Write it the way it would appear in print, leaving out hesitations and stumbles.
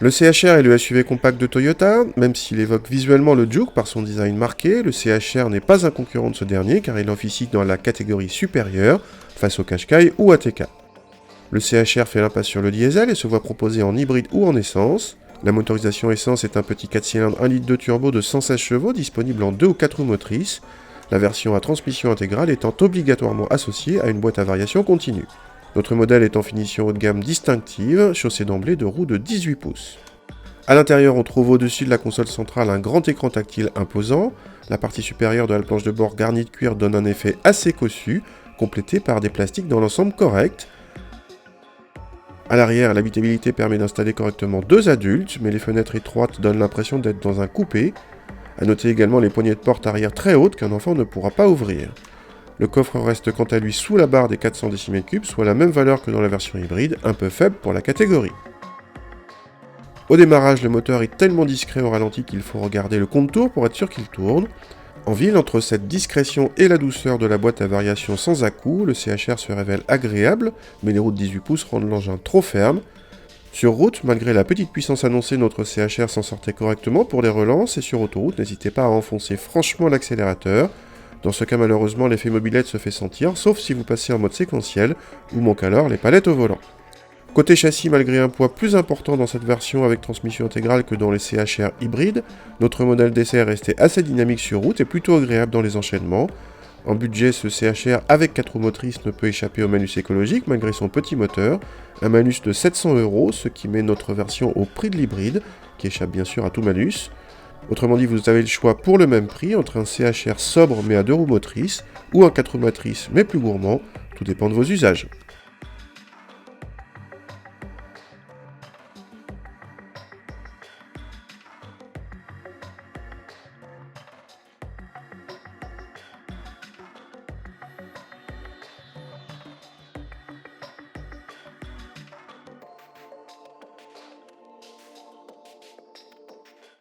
Le CHR est le SUV compact de Toyota, même s'il évoque visuellement le Juke par son design marqué, le CHR n'est pas un concurrent de ce dernier car il officie dans la catégorie supérieure, face au Qashqai ou ATK. Le CHR fait l'impasse sur le diesel et se voit proposer en hybride ou en essence. La motorisation essence est un petit 4 cylindres 1 litre de turbo de 116 chevaux disponible en 2 ou 4 roues motrices, la version à transmission intégrale étant obligatoirement associée à une boîte à variation continue. Notre modèle est en finition haut de gamme distinctive, chaussé d'emblée de roues de 18 pouces. A l'intérieur, on trouve au-dessus de la console centrale un grand écran tactile imposant. La partie supérieure de la planche de bord garnie de cuir donne un effet assez cossu, complété par des plastiques dans l'ensemble correct. A l'arrière, l'habitabilité permet d'installer correctement 2 adultes, mais les fenêtres étroites donnent l'impression d'être dans un coupé. A noter également les poignées de porte arrière très hautes qu'un enfant ne pourra pas ouvrir. Le coffre reste quant à lui sous la barre des 400 cm3, soit la même valeur que dans la version hybride, un peu faible pour la catégorie. Au démarrage, le moteur est tellement discret au ralenti qu'il faut regarder le compte-tours pour être sûr qu'il tourne. En ville, entre cette discrétion et la douceur de la boîte à variation sans à-coups, le CHR se révèle agréable, mais les roues de 18 pouces rendent l'engin trop ferme. Sur route, malgré la petite puissance annoncée, notre CHR s'en sortait correctement pour les relances, et sur autoroute, n'hésitez pas à enfoncer franchement l'accélérateur. Dans ce cas, malheureusement, l'effet mobilette se fait sentir, sauf si vous passez en mode séquentiel, ou manque alors les palettes au volant. Côté châssis, malgré un poids plus important dans cette version avec transmission intégrale que dans les CHR hybrides, notre modèle d'essai est resté assez dynamique sur route et plutôt agréable dans les enchaînements. En budget, ce CHR avec 4 roues motrices ne peut échapper au malus écologique malgré son petit moteur, un malus de 700 €, ce qui met notre version au prix de l'hybride, qui échappe bien sûr à tout malus. Autrement dit, vous avez le choix pour le même prix entre un CHR sobre mais à 2 roues motrices ou un 4 roues motrices mais plus gourmand, tout dépend de vos usages.